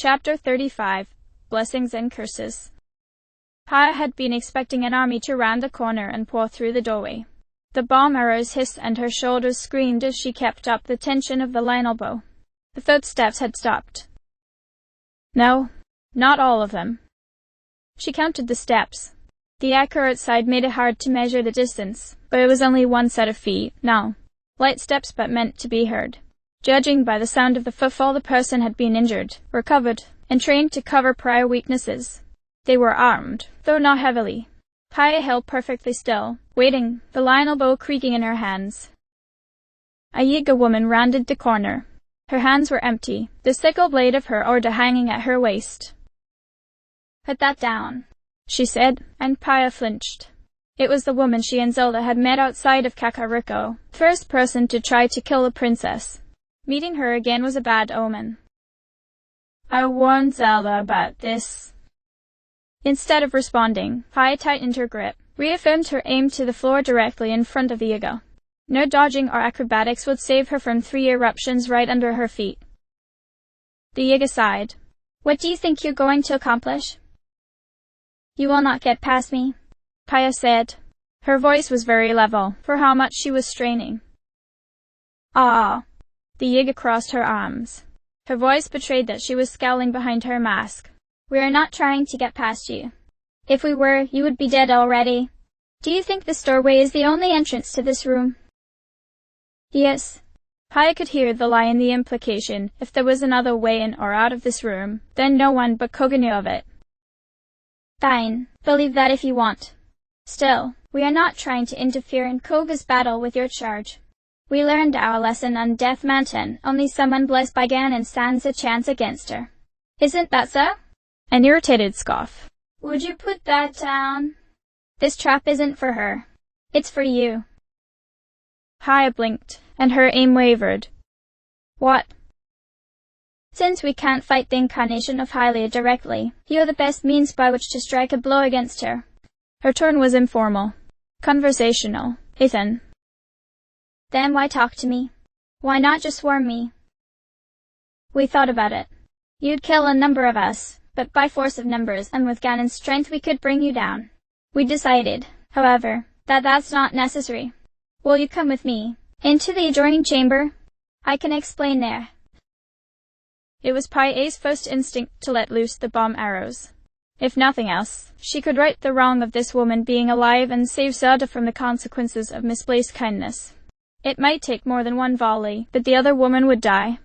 Chapter 35. Blessings and Curses. Paya had been expecting an army to round the corner and pour through the doorway. The bomb arrows hissed and her shoulders screamed as she kept up the tension of the line elbow. The footsteps had stopped. No, not all of them. She counted the steps. The echo outside made it hard to measure the distance, but it was only one set of feet, now. Light steps but meant to be heard. Judging by the sound of the footfall, the person had been injured, recovered, and trained to cover prior weaknesses. They were armed, though not heavily. Paya held perfectly still, waiting, the line elbow creaking in her hands. A Yiga woman rounded the corner. Her hands were empty, the sickle blade of her orda hanging at her waist. "Put that down," she said, and Paya flinched. It was the woman she and Zelda had met outside of Kakariko, first person to try to kill the princess. Meeting her again was a bad omen. "I warned Zelda about this." Instead of responding, Paya tightened her grip, reaffirmed her aim to the floor directly in front of the Yiga. No dodging or acrobatics would save her from 3 eruptions right under her feet. The Yiga sighed. "What do you think you're going to accomplish?" "You will not get past me," Paya said. Her voice was very level, for how much she was straining. "Ah." The Yiga crossed her arms. Her voice betrayed that she was scowling behind her mask. "We are not trying to get past you. If we were, you would be dead already. Do you think this doorway is the only entrance to this room?" "Yes." Paya could hear the lie in the implication. If there was another way in or out of this room, then no one but Koga knew of it. "Fine, believe that if you want. Still, we are not trying to interfere in Koga's battle with your charge. We learned our lesson on Death Mountain. Only someone blessed by Ganon stands a chance against her. Isn't that so?" An irritated scoff. "Would you put that down? This trap isn't for her. It's for you." Paya blinked, and her aim wavered. "What?" "Since we can't fight the incarnation of Hylia directly, you're the best means by which to strike a blow against her." Her tone was informal, conversational, Ethan. "Then why talk to me? Why not just warn me?" "We thought about it. You'd kill a number of us, but by force of numbers and with Ganon's strength we could bring you down. We decided, however, that that's not necessary. Will you come with me, into the adjoining chamber? I can explain there." It was Paya's first instinct to let loose the bomb arrows. If nothing else, she could right the wrong of this woman being alive and save Zelda from the consequences of misplaced kindness. It might take more than one volley, but the other woman would die.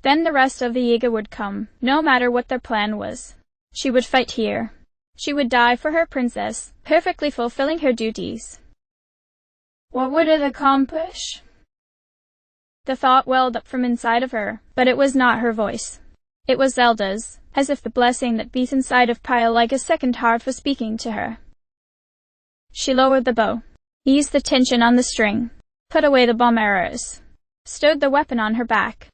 Then the rest of the Yiga would come, no matter what their plan was. She would fight here. She would die for her princess, perfectly fulfilling her duties. What would it accomplish? The thought welled up from inside of her, but it was not her voice. It was Zelda's, as if the blessing that beat inside of Paya like a second heart was speaking to her. She lowered the bow, eased the tension on the string, put away the bomb arrows, stowed the weapon on her back.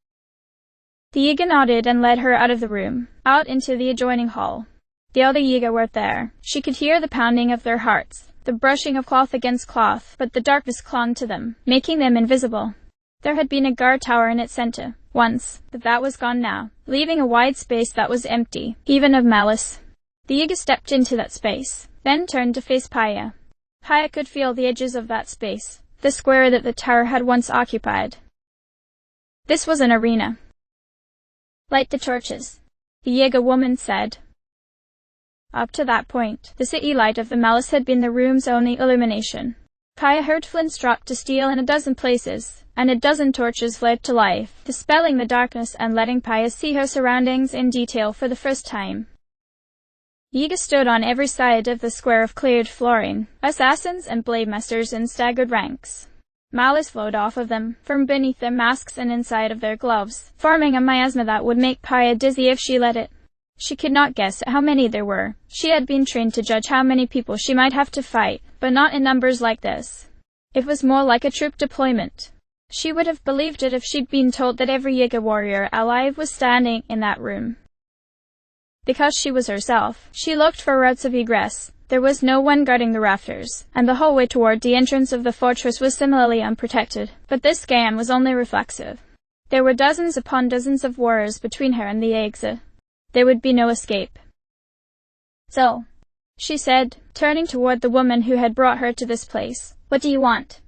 The Yiga nodded and led her out of the room, out into the adjoining hall. The other Yiga were there. She could hear the pounding of their hearts, the brushing of cloth against cloth, but the darkness clung to them, making them invisible. There had been a guard tower in its center, once, but that was gone now, leaving a wide space that was empty, even of malice. The Yiga stepped into that space, then turned to face Paya. Paya could feel the edges of that space, the square that the tower had once occupied. This was an arena. "Light the torches," the Yiga woman said. Up to that point, the city light of the malice had been the room's only illumination. Paya heard flints drop to steel in a dozen places, and a dozen torches flared to life, dispelling the darkness and letting Paya see her surroundings in detail for the first time. Yiga stood on every side of the square of cleared flooring, assassins and blade masters in staggered ranks. Malice flowed off of them, from beneath their masks and inside of their gloves, forming a miasma that would make Paya dizzy if she let it. She could not guess how many there were. She had been trained to judge how many people she might have to fight, but not in numbers like this. It was more like a troop deployment. She would have believed it if she'd been told that every Yiga warrior alive was standing in that room. Because she was herself, she looked for routes of egress. There was no one guarding the rafters, and the hallway toward the entrance of the fortress was similarly unprotected, but this scan was only reflexive. There were dozens upon dozens of warriors between her and the exit. There would be no escape. "So," she said, turning toward the woman who had brought her to this place, "what do you want?"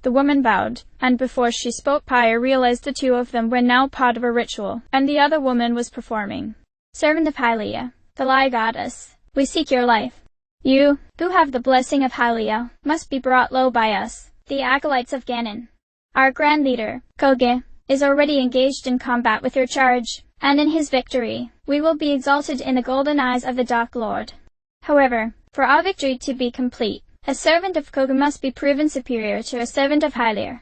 The woman bowed, and before she spoke Pia realized the two of them were now part of a ritual, and the other woman was performing. "Servant of Hylia, the lie goddess, we seek your life. You, who have the blessing of Hylia, must be brought low by us, the acolytes of Ganon. Our grand leader, Koge, is already engaged in combat with your charge, and in his victory, we will be exalted in the golden eyes of the Dark Lord. However, for our victory to be complete, a servant of Koge must be proven superior to a servant of Hylia."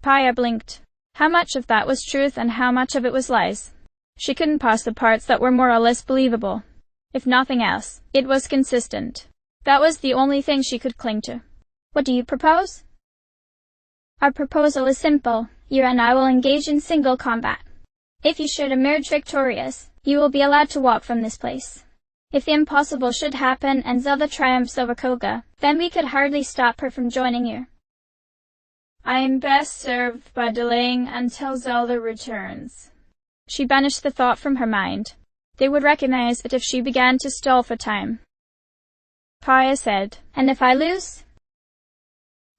Pia blinked. How much of that was truth and how much of it was lies? She couldn't pass the parts that were more or less believable. If nothing else, it was consistent. That was the only thing she could cling to. "What do you propose?" "Our proposal is simple. You and I will engage in single combat. If you should emerge victorious, you will be allowed to walk from this place. If the impossible should happen and Zelda triumphs over Koga, then we could hardly stop her from joining you." "I am best served by delaying until Zelda returns." She banished the thought from her mind. They would recognize it if she began to stall for time. Pia said, "And if I lose?"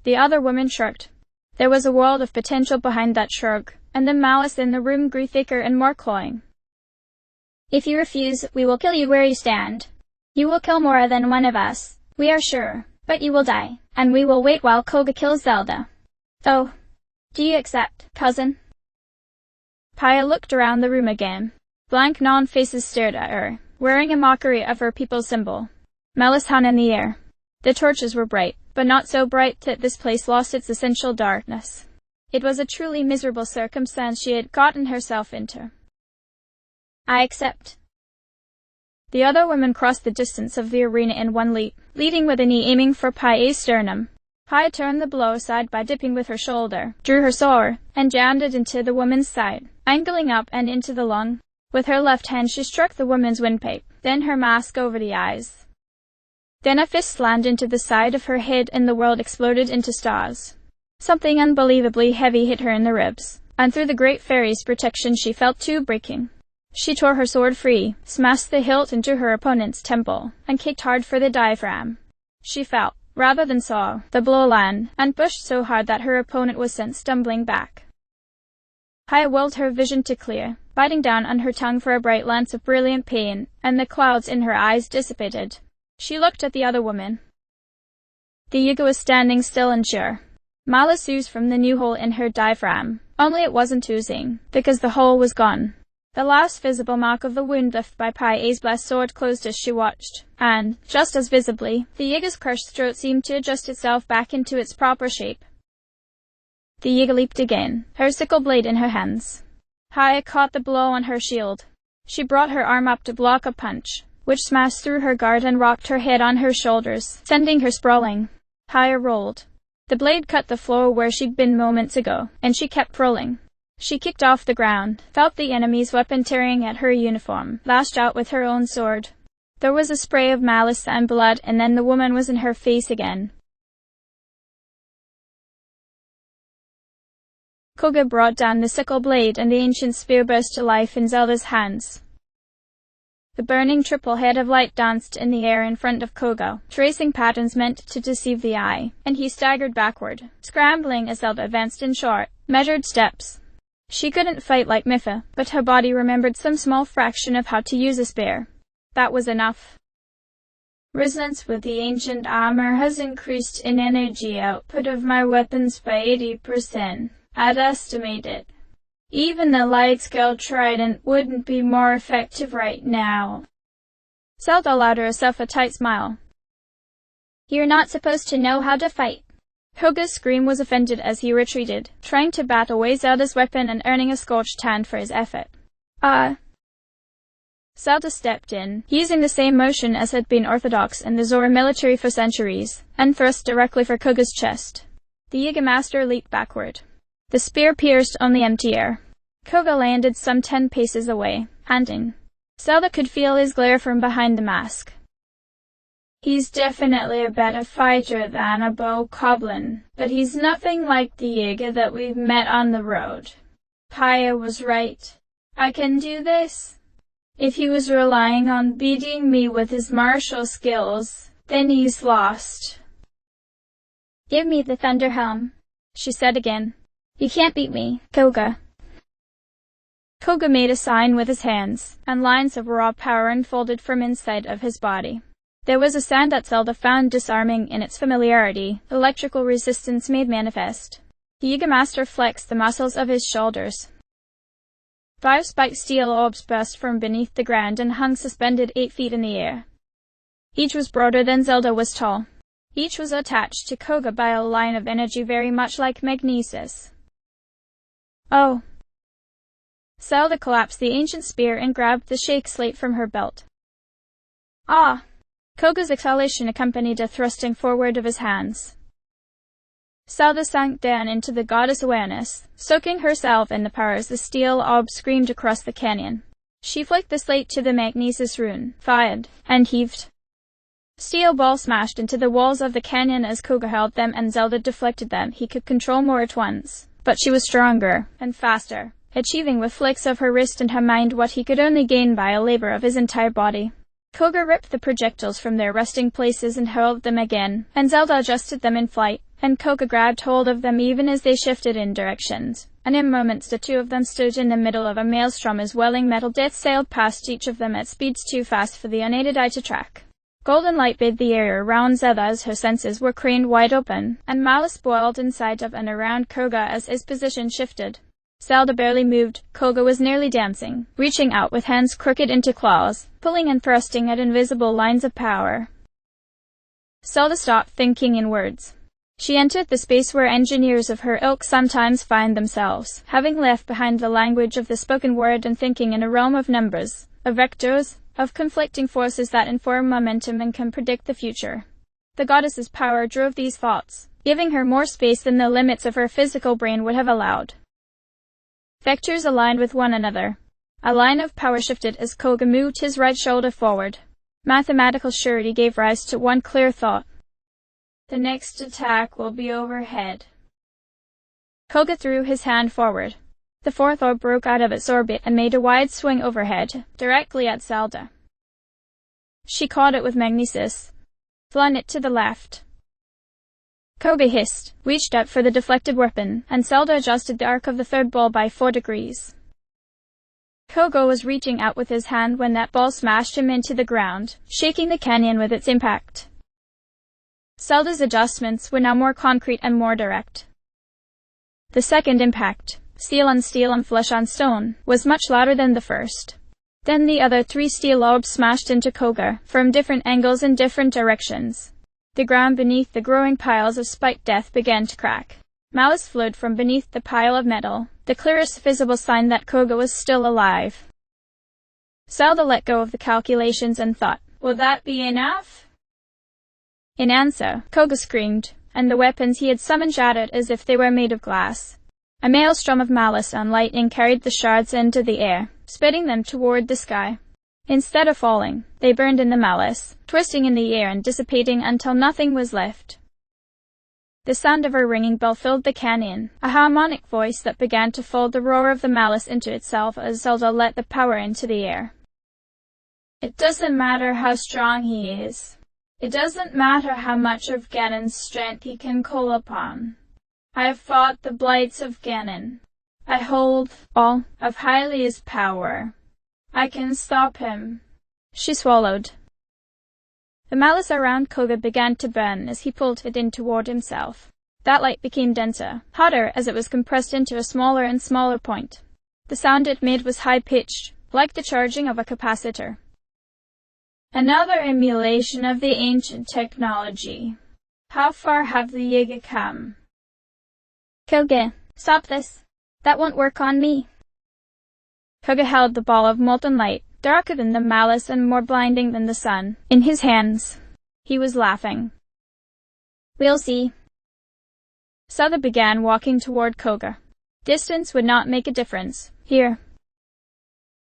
The other woman shrugged. There was a world of potential behind that shrug, and the malice in the room grew thicker and more cloying. "If you refuse, we will kill you where you stand. You will kill more than one of us, we are sure, but you will die, and we will wait while Koga kills Zelda. So, do you accept, cousin?" Pia looked around the room again. Blank non-faces stared at her, wearing a mockery of her people's symbol. Malice hung in the air. The torches were bright, but not so bright that this place lost its essential darkness. It was a truly miserable circumstance she had gotten herself into. "I accept." The other woman crossed the distance of the arena in one leap, leading with a knee aiming for Pia's sternum. Pia turned the blow aside by dipping with her shoulder, drew her sword, and jammed it into the woman's side, angling up and into the lung. With her left hand she struck the woman's windpipe, then her mask over the eyes. Then a fist slammed into the side of her head and the world exploded into stars. Something unbelievably heavy hit her in the ribs, and through the great fairy's protection she felt two breaking. She tore her sword free, smashed the hilt into her opponent's temple, and kicked hard for the diaphragm. She felt, rather than saw, the blow land, and pushed so hard that her opponent was sent stumbling back. Pia willed her vision to clear, biting down on her tongue for a bright lance of brilliant pain, and the clouds in her eyes dissipated. She looked at the other woman. The Yiga was standing still and sure. Malice oozed from the new hole in her diaphragm, only it wasn't oozing, because the hole was gone. The last visible mark of the wound left by Pia's blessed sword closed as she watched, and, just as visibly, the Yiga's crushed throat seemed to adjust itself back into its proper shape. The Yiga leaped again, her sickle blade in her hands. Pia caught the blow on her shield. She brought her arm up to block a punch, which smashed through her guard and rocked her head on her shoulders, sending her sprawling. Pia rolled. The blade cut the floor where she'd been moments ago, and she kept rolling. She kicked off the ground, felt the enemy's weapon tearing at her uniform, lashed out with her own sword. There was a spray of malice and blood, and then the woman was in her face again. Koga brought down the sickle blade and the ancient spear burst to life in Zelda's hands. The burning triple head of light danced in the air in front of Koga, tracing patterns meant to deceive the eye, and he staggered backward, scrambling as Zelda advanced in short, measured steps. She couldn't fight like Mipha, but her body remembered some small fraction of how to use a spear. That was enough. Resonance with the ancient armor has increased in energy output of my weapons by 80%. I'd estimate it. Even the light-scale trident wouldn't be more effective right now. Zelda allowed herself a tight smile. You're not supposed to know how to fight. Koga's scream was offended as he retreated, trying to bat away Zelda's weapon and earning a scorched hand for his effort. Zelda stepped in, using the same motion as had been orthodox in the Zora military for centuries, and thrust directly for Koga's chest. The Yiga master leaped backward. The spear pierced on the empty air. Koga landed some 10 paces away, panting. Zelda could feel his glare from behind the mask. He's definitely a better fighter than a bokoblin, but he's nothing like the Yiga that we've met on the road. Pia was right. I can do this. If he was relying on beating me with his martial skills, then he's lost. Give me the thunder helm, she said again. You can't beat me, Koga. Koga made a sign with his hands, and lines of raw power unfolded from inside of his body. There was a sound that Zelda found disarming in its familiarity, electrical resistance made manifest. The Yiga Master flexed the muscles of his shoulders. 5 spiked steel orbs burst from beneath the ground and hung suspended 8 feet in the air. Each was broader than Zelda was tall. Each was attached to Koga by a line of energy very much like magnesis. Oh! Zelda collapsed the ancient spear and grabbed the shake slate from her belt. Ah! Koga's exhalation accompanied a thrusting forward of his hands. Zelda sank down into the goddess awareness, soaking herself in the power as the steel orb screamed across the canyon. She flicked the slate to the magnesis rune, fired, and heaved. Steel balls smashed into the walls of the canyon as Koga held them and Zelda deflected them. He could control more at once, but she was stronger and faster, achieving with flicks of her wrist and her mind what he could only gain by a labor of his entire body. Koga ripped the projectiles from their resting places and hurled them again, and Zelda adjusted them in flight, and Koga grabbed hold of them even as they shifted in directions, and in moments the two of them stood in the middle of a maelstrom as welling metal death sailed past each of them at speeds too fast for the unaided eye to track. Golden light bathed the air around Zelda as her senses were craned wide open, and malice boiled inside of and around Koga as his position shifted. Zelda barely moved. Koga was nearly dancing, reaching out with hands crooked into claws, pulling and thrusting at invisible lines of power. Zelda stopped thinking in words. She entered the space where engineers of her ilk sometimes find themselves, having left behind the language of the spoken word and thinking in a realm of numbers, of vectors, of conflicting forces that inform momentum and can predict the future. The goddess's power drove these thoughts, giving her more space than the limits of her physical brain would have allowed. Vectors aligned with one another. A line of power shifted as Koga moved his right shoulder forward. Mathematical surety gave rise to one clear thought. The next attack will be overhead. Koga threw his hand forward. The fourth orb broke out of its orbit and made a wide swing overhead, directly at Zelda. She caught it with magnesis, flung it to the left. Koga hissed, reached out for the deflected weapon, and Zelda adjusted the arc of the third ball by 4 degrees. Koga was reaching out with his hand when that ball smashed him into the ground, shaking the canyon with its impact. Zelda's adjustments were now more concrete and more direct. The second impact, steel on steel and flesh on stone, was much louder than the first. Then the other 3 steel orbs smashed into Koga, from different angles and different directions. The ground beneath the growing piles of spiked death began to crack. Malice flowed from beneath the pile of metal, the clearest visible sign that Koga was still alive. Zelda let go of the calculations and thought, will that be enough? In answer, Koga screamed, and the weapons he had summoned shattered as if they were made of glass. A maelstrom of malice and lightning carried the shards into the air, spitting them toward the sky. Instead of falling, they burned in the malice, twisting in the air and dissipating until nothing was left. The sound of a ringing bell filled the canyon, a harmonic voice that began to fold the roar of the malice into itself as Zelda let the power into the air. It doesn't matter how strong he is. It doesn't matter how much of Ganon's strength he can call upon. I have fought the blights of Ganon. I hold all of Hylia's power. I can stop him. She swallowed. The malice around Koga began to burn as he pulled it in toward himself. That light became denser, hotter as it was compressed into a smaller and smaller point. The sound it made was high-pitched, like the charging of a capacitor. Another emulation of the ancient technology. How far have the Yiga come? Koga, stop this. That won't work on me. Koga held the ball of molten light, darker than the malice and more blinding than the sun, in his hands. He was laughing. We'll see. Zelda began walking toward Koga. Distance would not make a difference. Here.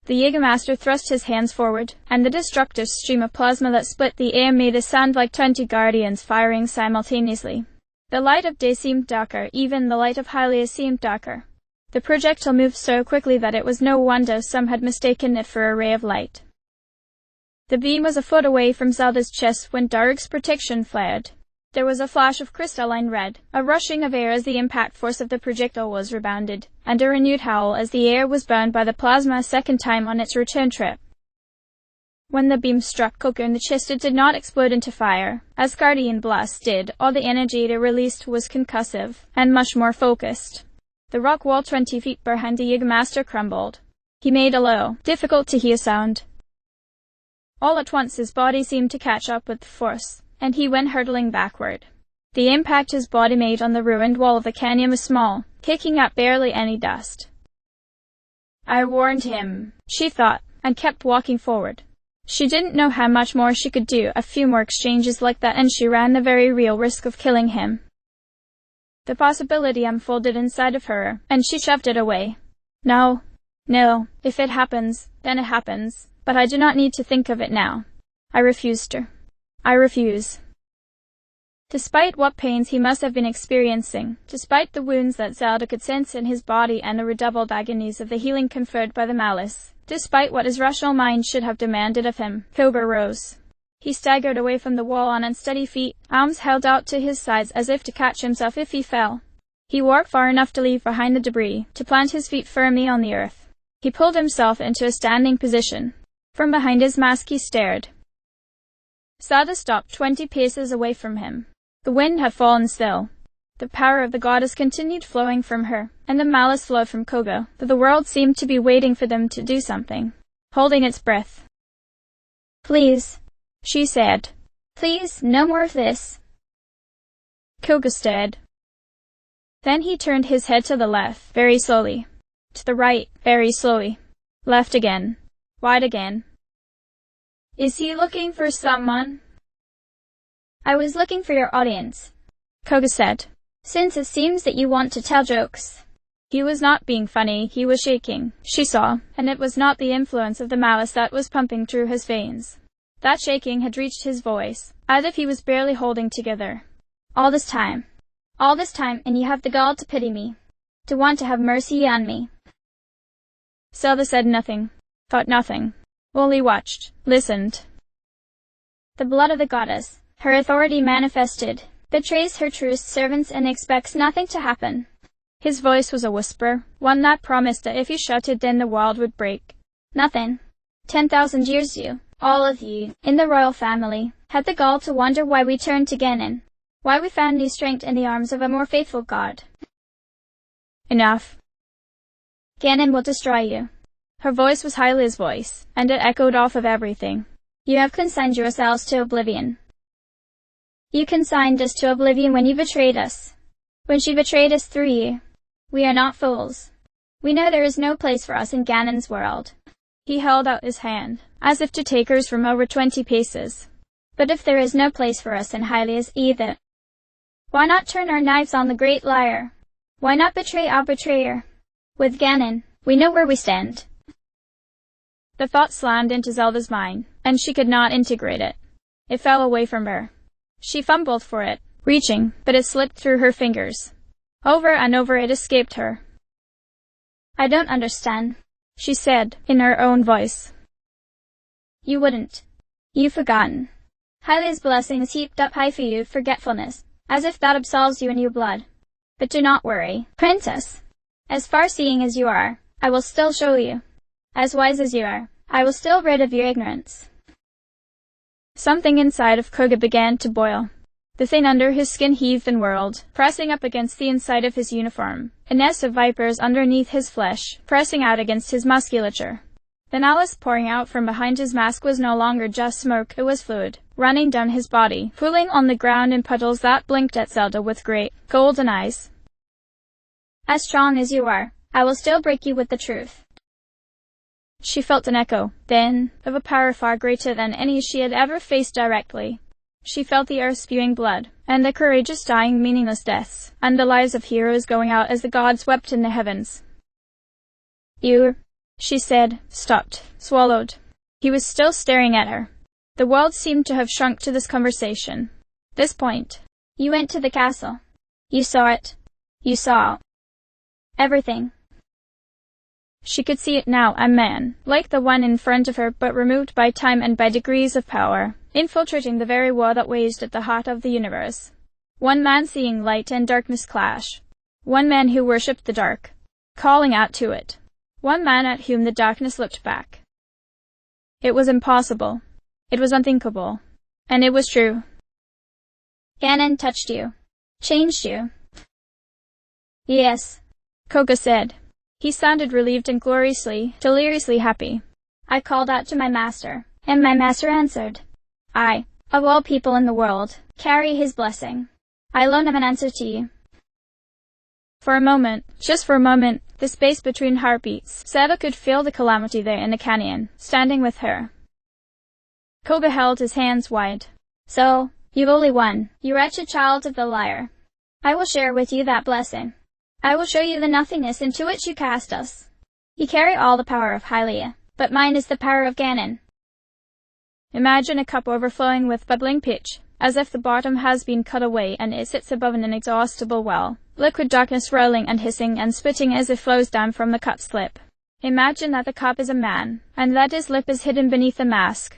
The Yiga Master thrust his hands forward, and the destructive stream of plasma that split the air made a sound like 20 guardians firing simultaneously. The light of day seemed darker, even the light of Hylia seemed darker. The projectile moved so quickly that it was no wonder some had mistaken it for a ray of light. The beam was a foot away from Zelda's chest when Daruk's protection flared. There was a flash of crystalline red, a rushing of air as the impact force of the projectile was rebounded, and a renewed howl as the air was burned by the plasma a second time on its return trip. When the beam struck Koga in the chest, it did not explode into fire, as Guardian Blast did. All the energy it released was concussive, and much more focused. The rock wall 20 feet behind the Jägermaster crumbled. He made a low, difficult-to-hear sound. All at once his body seemed to catch up with the force, and he went hurtling backward. The impact his body made on the ruined wall of the canyon was small, kicking up barely any dust. "I warned him," she thought, and kept walking forward. She didn't know how much more she could do. A few more exchanges like that and she ran the very real risk of killing him. The possibility unfolded inside of her, and she shoved it away. No, if it happens, then it happens, but I do not need to think of it now. I refused her. I refuse. Despite what pains he must have been experiencing, despite the wounds that Zelda could sense in his body and the redoubled agonies of the healing conferred by the malice, despite what his rational mind should have demanded of him, Koga rose. He staggered away from the wall on unsteady feet, arms held out to his sides as if to catch himself if he fell. He walked far enough to leave behind the debris, to plant his feet firmly on the earth. He pulled himself into a standing position. From behind his mask he stared. Zelda stopped 20 paces away from him. The wind had fallen still. The power of the goddess continued flowing from her, and the malice flowed from Koga, but the world seemed to be waiting for them to do something, holding its breath. "Please," she said. "Please, no more of this." Koga stared. Then he turned his head to the left, very slowly. To the right, very slowly. Left again. Wide again. "Is he looking for someone?" "I was looking for your audience," Koga said. "Since it seems that you want to tell jokes." He was not being funny, he was shaking, she saw, and it was not the influence of the malice that was pumping through his veins. That shaking had reached his voice, as if he was barely holding together. All this time, and you have the gall to pity me, to want to have mercy on me." Zelda said nothing, thought nothing, only watched, listened. "The blood of the goddess, her authority manifested, betrays her truest servants and expects nothing to happen." His voice was a whisper, one that promised that if he shouted then the world would break. "Nothing. 10,000 years you, all of you, in the royal family, had the gall to wonder why we turned to Ganon, why we found new strength in the arms of a more faithful god." "Enough. Ganon will destroy you." Her voice was Hylia's voice, and it echoed off of everything. "You have consigned yourselves to oblivion. You consigned us to oblivion when you betrayed us. When she betrayed us through you. We are not fools. We know there is no place for us in Ganon's world." He held out his hand, as if to take hers from over 20 paces. "But if there is no place for us in Hylia's either, why not turn our knives on the great liar? Why not betray our betrayer? With Ganon, we know where we stand." The thought slammed into Zelda's mind, and she could not integrate it. It fell away from her. She fumbled for it, reaching, but it slipped through her fingers. Over and over it escaped her. "I don't understand," she said, in her own voice. "You wouldn't. You've forgotten. Hylia's blessings heaped up high for you, forgetfulness, as if that absolves you in your blood. But do not worry, Princess. As far-seeing as you are, I will still show you. As wise as you are, I will still rid of your ignorance." Something inside of Koga began to boil. The thing under his skin heaved and whirled, pressing up against the inside of his uniform, a nest of vipers underneath his flesh, pressing out against his musculature. The malice pouring out from behind his mask was no longer just smoke, it was fluid, running down his body, pooling on the ground in puddles that blinked at Zelda with great, golden eyes. "As strong as you are, I will still break you with the truth." She felt an echo, then, of a power far greater than any she had ever faced directly. She felt the earth spewing blood, and the courageous dying meaningless deaths, and the lives of heroes going out as the gods wept in the heavens. "You," she said, stopped, swallowed. He was still staring at her. The world seemed to have shrunk to this conversation. This point. "You went to the castle. You saw it. You saw everything. She could see it now, a man, like the one in front of her, but removed by time and by degrees of power, infiltrating the very war that waged at the heart of the universe. One man seeing light and darkness clash. One man who worshipped the dark, calling out to it. One man at whom the darkness looked back. It was impossible. It was unthinkable. And it was true. Ganon touched you. Changed you. Yes, Koga said. He sounded relieved and deliriously happy. I called out to my master, and my master answered. I, of all people in the world, carry his blessing. I alone have an answer to you. For a moment, just for a moment, the space between heartbeats, Zelda could feel the calamity there in the canyon, standing with her. Koga held his hands wide. So, you've only one, you wretched child of the lyre. I will share with you that blessing. I will show you the nothingness into which you cast us. You carry all the power of Hylia, but mine is the power of Ganon. Imagine a cup overflowing with bubbling pitch, as if the bottom has been cut away and it sits above an inexhaustible well, liquid darkness rolling and hissing and spitting as it flows down from the cut slip. Imagine that the cup is a man, and that his lip is hidden beneath a mask.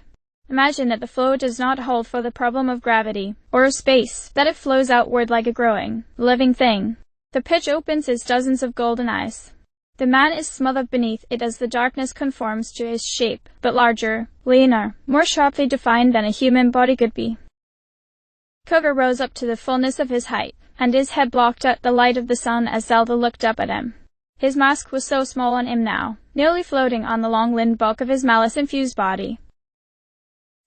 Imagine that the flow does not hold for the problem of gravity, or of space, that it flows outward like a growing, living thing. The pitch opens its dozens of golden eyes. The man is smothered beneath it as the darkness conforms to his shape, but larger, leaner, more sharply defined than a human body could be. Koga rose up to the fullness of his height, and his head blocked out the light of the sun as Zelda looked up at him. His mask was so small on him now, nearly floating on the long-limbed bulk of his malice-infused body.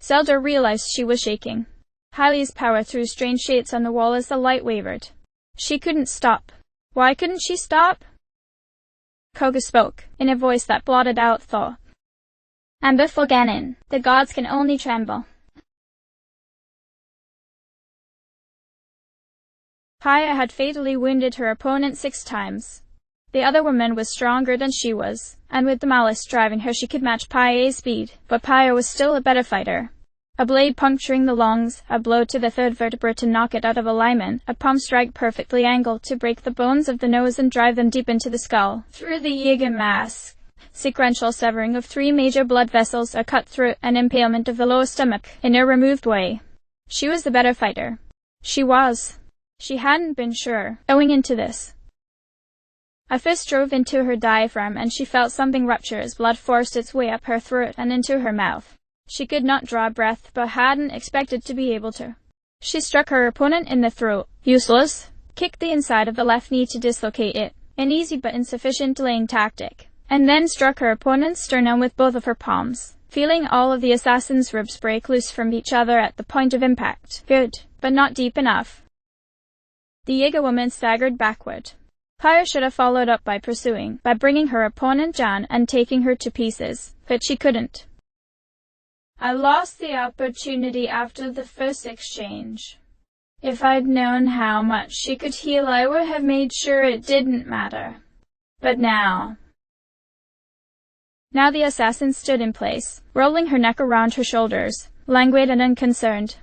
Zelda realized she was shaking. Hylia's power threw strange shades on the wall as the light wavered. She couldn't stop. Why couldn't she stop? Koga spoke, in a voice that blotted out thought. And before Ganon, the gods can only tremble. Hylia had fatally wounded her opponent 6 times. The other woman was stronger than she was, and with the malice driving her she could match Pailla's speed, but Pailla was still a better fighter. A blade puncturing the lungs, a blow to the third vertebra to knock it out of alignment, a palm strike perfectly angled to break the bones of the nose and drive them deep into the skull, through the Yiga mask. Sequential severing of 3 major blood vessels, a cut throat, and impalement of the lower stomach, in a removed way. She was the better fighter. She was. She hadn't been sure, going into this. A fist drove into her diaphragm and she felt something rupture as blood forced its way up her throat and into her mouth. She could not draw breath, but hadn't expected to be able to. She struck her opponent in the throat, useless, kicked the inside of the left knee to dislocate it, an easy but insufficient delaying tactic, and then struck her opponent's sternum with both of her palms, feeling all of the assassin's ribs break loose from each other at the point of impact. Good, but not deep enough. The Yiga woman staggered backward. Pailla should have followed up by pursuing, by bringing her opponent down and taking her to pieces, but she couldn't. I lost the opportunity after the first exchange. If I'd known how much she could heal, I would have made sure it didn't matter. But now... Now the assassin stood in place, rolling her neck around her shoulders, languid and unconcerned.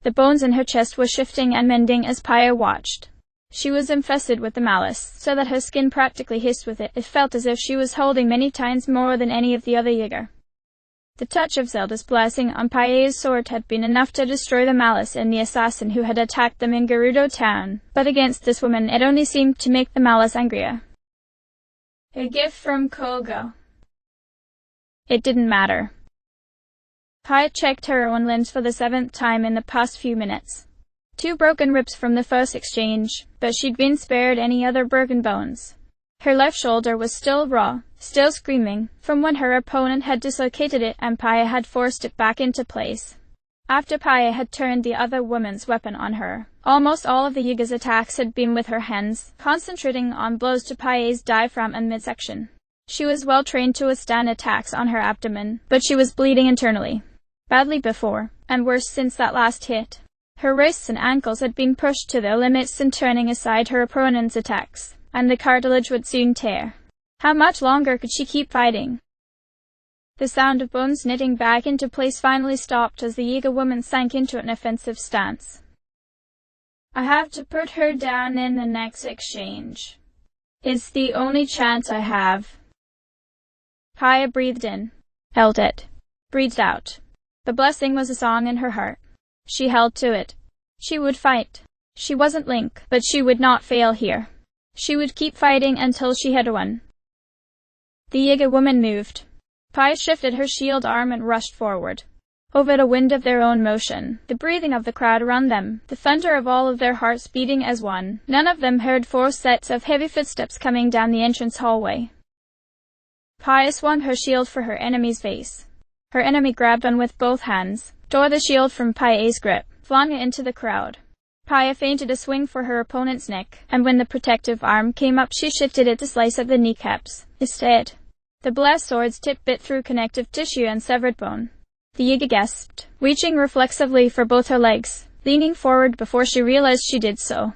The bones in her chest were shifting and mending as Pailla watched. She was infested with the malice, so that her skin practically hissed with it. It felt as if she was holding many times more than any of the other Yiga. The touch of Zelda's blessing on Pailla's sword had been enough to destroy the malice in the assassin who had attacked them in Gerudo Town, but against this woman it only seemed to make the malice angrier. A gift from Koga. It didn't matter. Pailla checked her own limbs for the 7th time in the past few minutes. 2 broken ribs from the first exchange, but she'd been spared any other broken bones. Her left shoulder was still raw, still screaming, from when her opponent had dislocated it and Pailla had forced it back into place. After Pailla had turned the other woman's weapon on her, almost all of the Yiga's attacks had been with her hands, concentrating on blows to Pailla's diaphragm and midsection. She was well trained to withstand attacks on her abdomen, but she was bleeding internally. Badly before, and worse since that last hit. Her wrists and ankles had been pushed to their limits in turning aside her opponent's attacks, and the cartilage would soon tear. How much longer could she keep fighting? The sound of bones knitting back into place finally stopped as the Yiga woman sank into an offensive stance. I have to put her down in the next exchange. It's the only chance I have. Paya breathed in, held it, breathed out. The blessing was a song in her heart. She held to it. She would fight. She wasn't Link, but she would not fail here. She would keep fighting until she had won. The Yiga woman moved. Paya shifted her shield arm and rushed forward. Over the wind of their own motion, the breathing of the crowd around them, the thunder of all of their hearts beating as one, none of them heard 4 sets of heavy footsteps coming down the entrance hallway. Paya swung her shield for her enemy's face. Her enemy grabbed on with both hands, tore the shield from Paya's grip, flung it into the crowd. Paya feinted a swing for her opponent's neck, and when the protective arm came up she shifted it to slice at the kneecaps. Instead, the blessed sword's tip bit through connective tissue and severed bone. The Yiga gasped, reaching reflexively for both her legs, leaning forward before she realized she did so.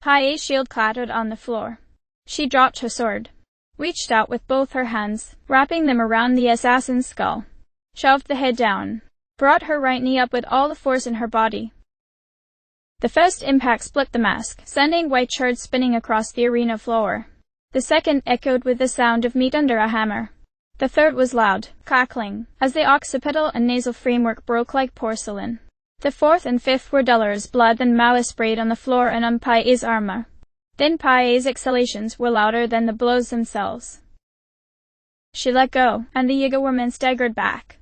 Paya's shield clattered on the floor. She dropped her sword, reached out with both her hands, wrapping them around the assassin's skull, shoved the head down, brought her right knee up with all the force in her body. The first impact split the mask, sending white shards spinning across the arena floor. The second echoed with the sound of meat under a hammer. The third was loud, crackling, as the occipital and nasal framework broke like porcelain. The fourth and fifth were duller as blood than malice sprayed on the floor and on Paya's armor. Then Paya's exhalations were louder than the blows themselves. She let go, and the Yiga woman staggered back.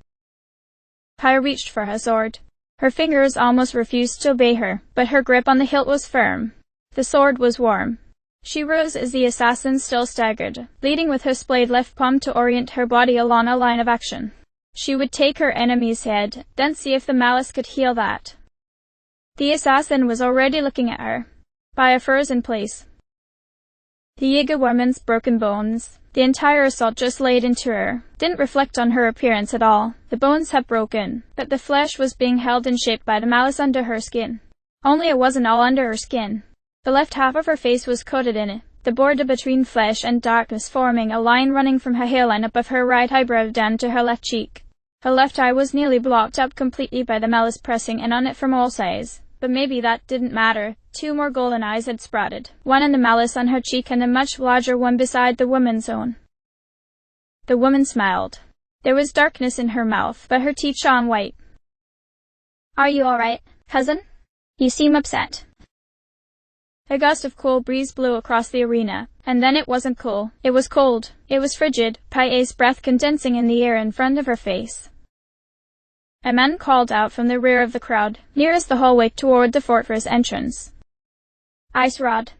Paya reached for her sword. Her fingers almost refused to obey her, but her grip on the hilt was firm. The sword was warm. She rose as the assassin still staggered, leading with her splayed left palm to orient her body along a line of action. She would take her enemy's head, then see if the malice could heal that. The assassin was already looking at her. Paya froze in place. The Yiga woman's broken bones, the entire assault just laid into her, didn't reflect on her appearance at all. The bones had broken, but the flesh was being held in shape by the malice under her skin. Only it wasn't all under her skin. The left half of her face was coated in it, the border between flesh and darkness forming a line running from her hairline above her right eyebrow down to her left cheek. Her left eye was nearly blocked up completely by the malice pressing in on it from all sides, but maybe that didn't matter. 2 more golden eyes had sprouted, one in the malice on her cheek and a much larger one beside the woman's own. The woman smiled. There was darkness in her mouth, but her teeth shone white. "Are you all right, cousin? You seem upset." A gust of cool breeze blew across the arena, and then it wasn't cool. It was cold. It was frigid, Paya's breath condensing in the air in front of her face. A man called out from the rear of the crowd, nearest the hallway toward the fortress entrance. "Ice rod."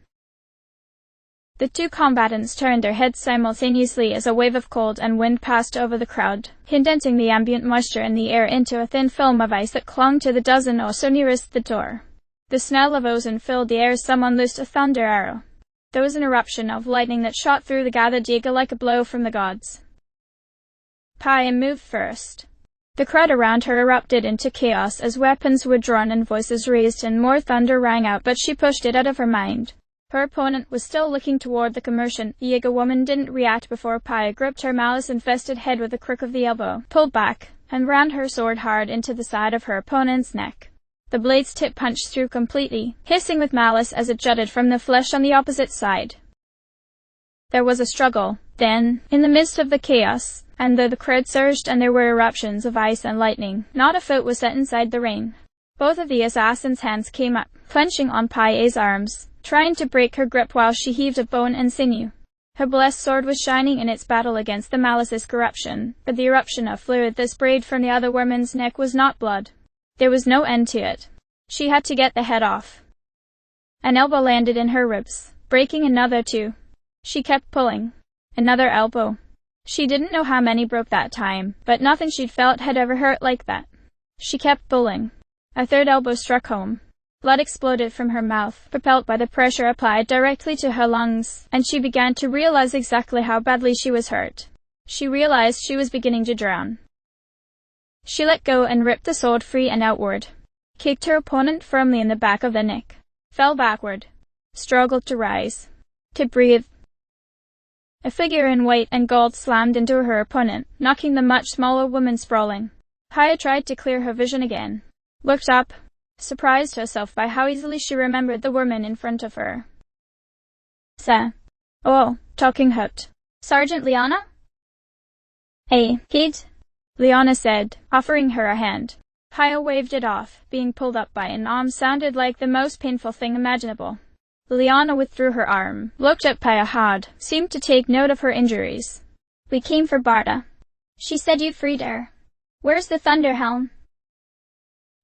The 2 combatants turned their heads simultaneously as a wave of cold and wind passed over the crowd, condensing the ambient moisture in the air into a thin film of ice that clung to the dozen or so nearest the door. The smell of ozone filled the air as someone loosed a thunder arrow. There was an eruption of lightning that shot through the gathered Yiga like a blow from the gods. Paya moved first. The crowd around her erupted into chaos as weapons were drawn and voices raised and more thunder rang out, but she pushed it out of her mind. Her opponent was still looking toward the commotion. The Yiga woman didn't react before Paya gripped her malice-infested head with a crook of the elbow, pulled back, and ran her sword hard into the side of her opponent's neck. The blade's tip punched through completely, hissing with malice as it jutted from the flesh on the opposite side. There was a struggle. Then, in the midst of the chaos, and though the crowd surged and there were eruptions of ice and lightning, not a foot was set inside the ring. Both of the assassin's hands came up, clenching on Paya's arms, trying to break her grip while she heaved of bone and sinew. Her blessed sword was shining in its battle against the malice's corruption, but the eruption of fluid that sprayed from the other woman's neck was not blood. There was no end to it. She had to get the head off. An elbow landed in her ribs, breaking another 2. She kept pulling. Another elbow. She didn't know how many broke that time, but nothing she'd felt had ever hurt like that. She kept pulling. A third elbow struck home. Blood exploded from her mouth, propelled by the pressure applied directly to her lungs, and she began to realize exactly how badly she was hurt. She realized she was beginning to drown. She let go and ripped the sword free and outward, kicked her opponent firmly in the back of the neck, fell backward, struggled to rise, to breathe. A figure in white and gold slammed into her opponent, knocking the much smaller woman sprawling. Paya tried to clear her vision again, looked up, surprised herself by how easily she remembered the woman in front of her. "Sir." "Oh, talking hurt." "Sergeant Liana?" Kid? Leona said, offering her a hand. Paya waved it off. Being pulled up by an arm sounded like the most painful thing imaginable. Leona withdrew her arm, looked at Paya hard, seemed to take note of her injuries. We came for Barda. She said you freed her. Where's the Thunderhelm?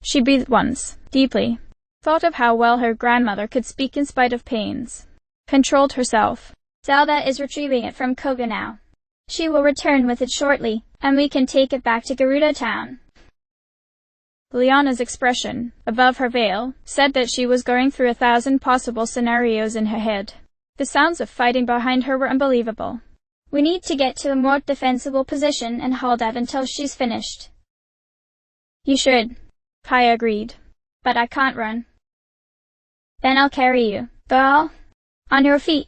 She breathed once, deeply, thought of how well her grandmother could speak in spite of pains, controlled herself. Zelda is retrieving it from Koga now. She will return with it shortly, and we can take it back to Gerudo Town. Leona's expression, above her veil, said that she was going through 1,000 possible scenarios in her head. The sounds of fighting behind her were unbelievable. We need to get to a more defensible position and hold out until she's finished. You should, Paya agreed. But I can't run. Then I'll carry you. Go on your feet.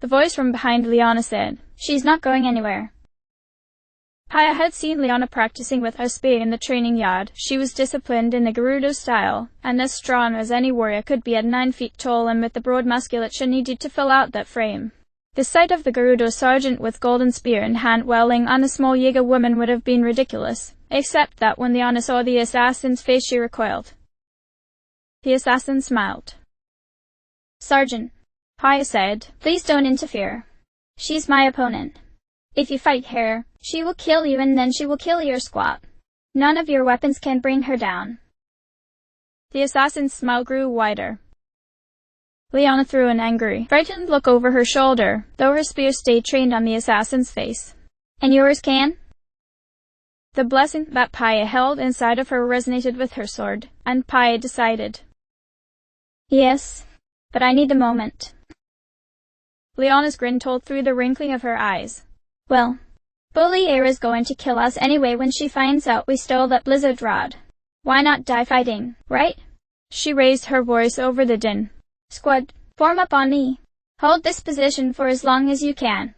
The voice from behind Leona said, She's not going anywhere. Paya had seen Leona practicing with her spear in the training yard. She was disciplined in the Gerudo style, and as strong as any warrior could be at 9 feet tall and with the broad musculature needed to fill out that frame. The sight of the Gerudo sergeant with golden spear in hand wailing on a small Yiga woman would have been ridiculous, except that when Leona saw the assassin's face she recoiled. The assassin smiled. Sergeant, Paya said, please don't interfere. She's my opponent. If you fight her, she will kill you and then she will kill your squad. None of your weapons can bring her down. The assassin's smile grew wider. Leona threw an angry, frightened look over her shoulder, though her spear stayed trained on the assassin's face. And yours can? The blessing that Paya held inside of her resonated with her sword, and Paya decided. Yes, but I need a moment. Leona's grin told through the wrinkling of her eyes. Well, Bully Air is going to kill us anyway when she finds out we stole that blizzard rod. Why not die fighting, right? She raised her voice over the din. Squad, form up on me. Hold this position for as long as you can.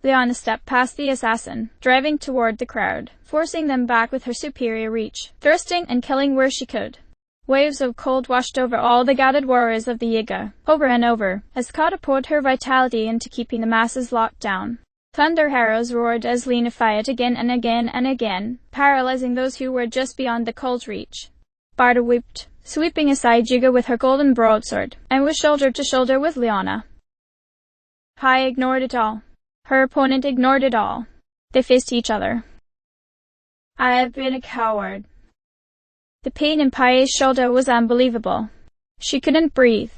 Leona stepped past the assassin, driving toward the crowd, forcing them back with her superior reach, thrusting and killing where she could. Waves of cold washed over all the gathered warriors of the Yiga, over and over, as Kata poured her vitality into keeping the masses locked down. Thunder arrows roared as Lena fired again and again and again, paralyzing those who were just beyond the cold's reach. Barda whipped, sweeping aside Yiga with her golden broadsword, and was shoulder to shoulder with Leona. Paya ignored it all. Her opponent ignored it all. They faced each other. I have been a coward. The pain in Paya's shoulder was unbelievable. She couldn't breathe.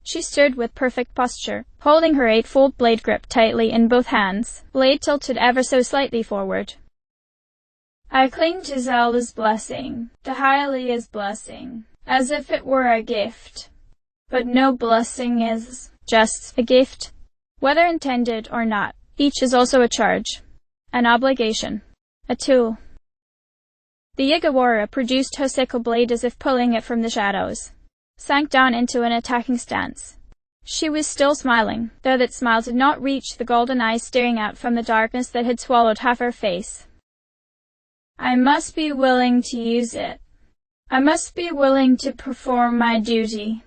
She stood with perfect posture, holding her 8-fold blade grip tightly in both hands, blade tilted ever so slightly forward. I cling to Zelda's blessing, to Hylia's blessing, as if it were a gift. But no blessing is just a gift. Whether intended or not, each is also a charge, an obligation, a tool. The Yiga warrior produced her sickle blade as if pulling it from the shadows, sank down into an attacking stance. She was still smiling, though that smile did not reach the golden eyes staring out from the darkness that had swallowed half her face. I must be willing to use it. I must be willing to perform my duty.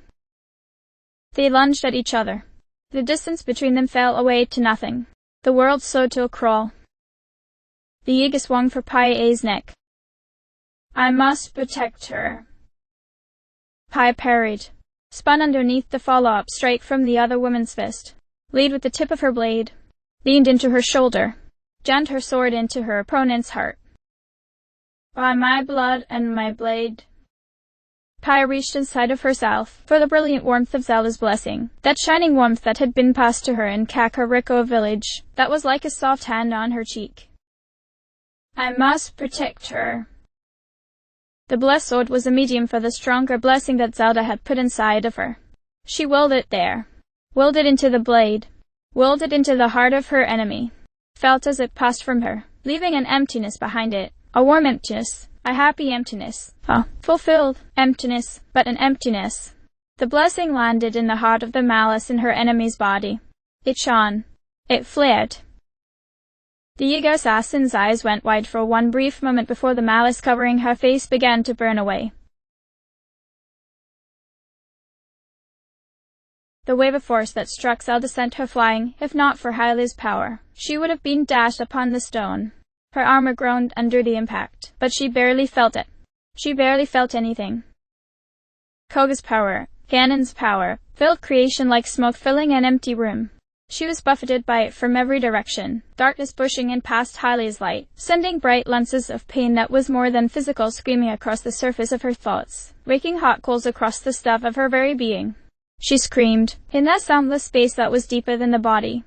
They lunged at each other. The distance between them fell away to nothing. The world slowed to a crawl. The Yiga swung for Paya's neck. I must protect her. Paya parried, spun underneath the follow-up strike from the other woman's fist, laid with the tip of her blade, leaned into her shoulder, jammed her sword into her opponent's heart. By my blood and my blade. Paya reached inside of herself for the brilliant warmth of Zelda's blessing, that shining warmth that had been passed to her in Kakariko village, that was like a soft hand on her cheek. I must protect her. The blessed sword was a medium for the stronger blessing that Zelda had put inside of her. She willed it there, willed it into the blade, willed it into the heart of her enemy, felt as it passed from her, leaving an emptiness behind it, a warm emptiness, a happy emptiness, a fulfilled emptiness, but an emptiness. The blessing landed in the heart of the malice in her enemy's body. It shone. It flared. The Yiga assassin's eyes went wide for one brief moment before the malice covering her face began to burn away. The wave of force that struck Zelda sent her flying. If not for Hylia's power, she would have been dashed upon the stone. Her armor groaned under the impact, but she barely felt it. She barely felt anything. Koga's power, Ganon's power, filled creation like smoke filling an empty room. She was buffeted by it from every direction, darkness pushing in past Hylia's light, sending bright lances of pain that was more than physical screaming across the surface of her thoughts, raking hot coals across the stuff of her very being. She screamed, in that soundless space that was deeper than the body.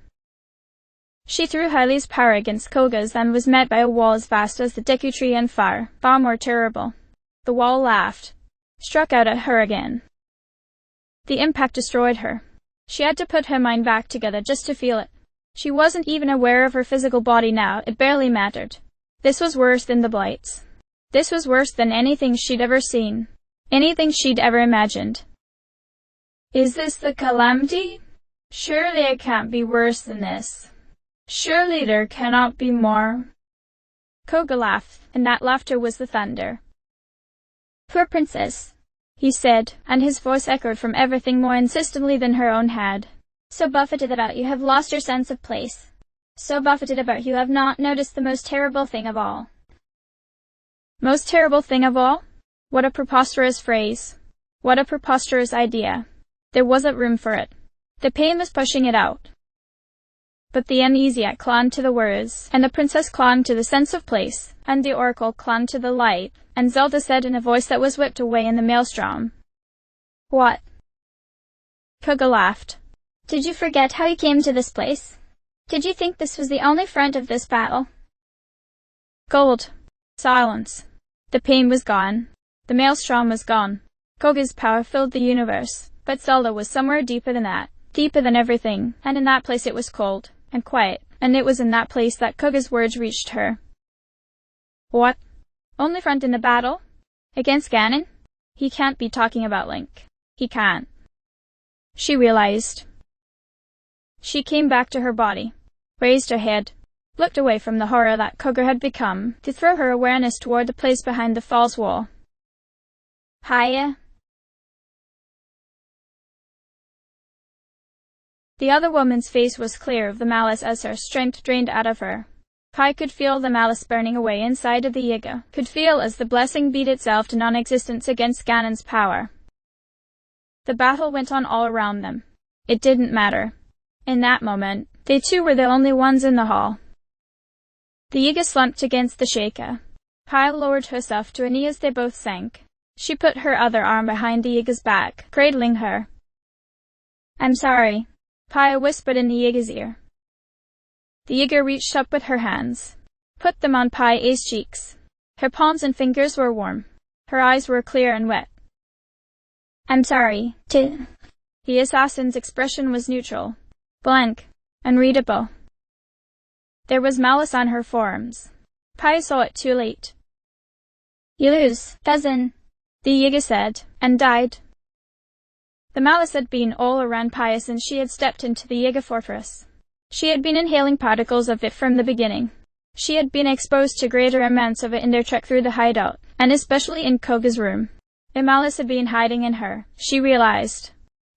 She threw Hylia's power against Koga's and was met by a wall as vast as the Deku Tree and far more terrible. The wall laughed, struck out at her again. The impact destroyed her. She had to put her mind back together just to feel it. She wasn't even aware of her physical body now, it barely mattered. This was worse than the blights. This was worse than anything she'd ever seen. Anything she'd ever imagined. Is this the calamity? Surely it can't be worse than this. Surely there cannot be more. Koga laughed, and that laughter was the thunder. Poor princess, he said, and his voice echoed from everything more insistently than her own had. So buffeted about you have lost your sense of place. So buffeted about you have not noticed the most terrible thing of all. Most terrible thing of all? What a preposterous phrase. What a preposterous idea. There wasn't room for it. The pain was pushing it out. But the amnesiac clung to the words, and the princess clung to the sense of place, and the oracle clung to the light, and Zelda said in a voice that was whipped away in the maelstrom. What? Koga laughed. Did you forget how you came to this place? Did you think this was the only front of this battle? Gold. Silence. The pain was gone. The maelstrom was gone. Koga's power filled the universe, but Zelda was somewhere deeper than that, deeper than everything, and in that place it was cold and quiet, and it was in that place that Koga's words reached her. What? Only front in the battle? Against Ganon? He can't be talking about Link. He can't. She realized. She came back to her body, raised her head, looked away from the horror that Koga had become, to throw her awareness toward the place behind the false wall. Hylia? The other woman's face was clear of the malice as her strength drained out of her. Pi could feel the malice burning away inside of the Yiga, could feel as the blessing beat itself to non-existence against Ganon's power. The battle went on all around them. It didn't matter. In that moment, they two were the only ones in the hall. The Yiga slumped against the Sheikah. Pi lowered herself to a knee as they both sank. She put her other arm behind the Yiga's back, cradling her. I'm sorry, Pi whispered in the Yiga's ear. The Yiga reached up with her hands, put them on Pi's cheeks. Her palms and fingers were warm. Her eyes were clear and wet. I'm sorry, too. The assassin's expression was neutral, blank, unreadable. There was malice on her forearms. Pi saw it too late. You lose, cousin, the Yiga said, and died. The malice had been all around Pi since she had stepped into the Yiga fortress. She had been inhaling particles of it from the beginning. She had been exposed to greater amounts of it in their trek through the hideout, and especially in Koga's room. The malice had been hiding in her, she realized.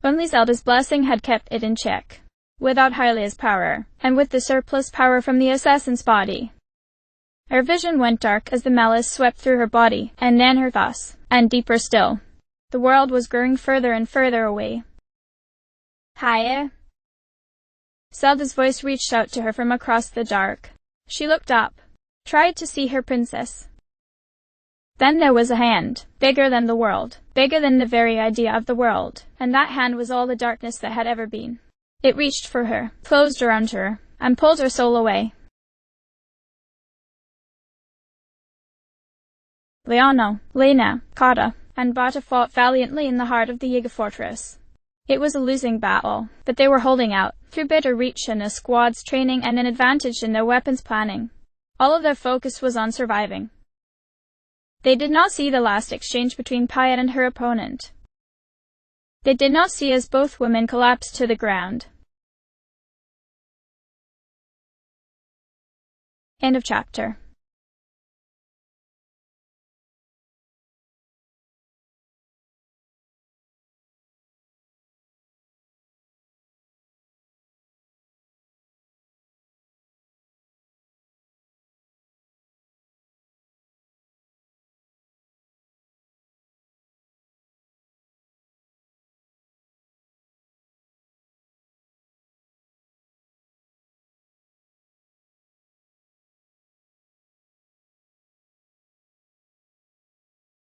Only Zelda's blessing had kept it in check. Without Hylia's power, and with the surplus power from the assassin's body. Her vision went dark as the malice swept through her body, and then her thoughts, and deeper still. The world was growing further and further away. Hylia? Zelda's voice reached out to her from across the dark. She looked up, tried to see her princess. Then there was a hand, bigger than the world, bigger than the very idea of the world, and that hand was all the darkness that had ever been. It reached for her, closed around her, and pulled her soul away. Leano, Lena, Kata, and Bata fought valiantly in the heart of the Yiga fortress. It was a losing battle, but they were holding out, through bitter reach and a squad's training and an advantage in their weapons planning. All of their focus was on surviving. They did not see the last exchange between Payet and her opponent. They did not see as both women collapsed to the ground. End of chapter.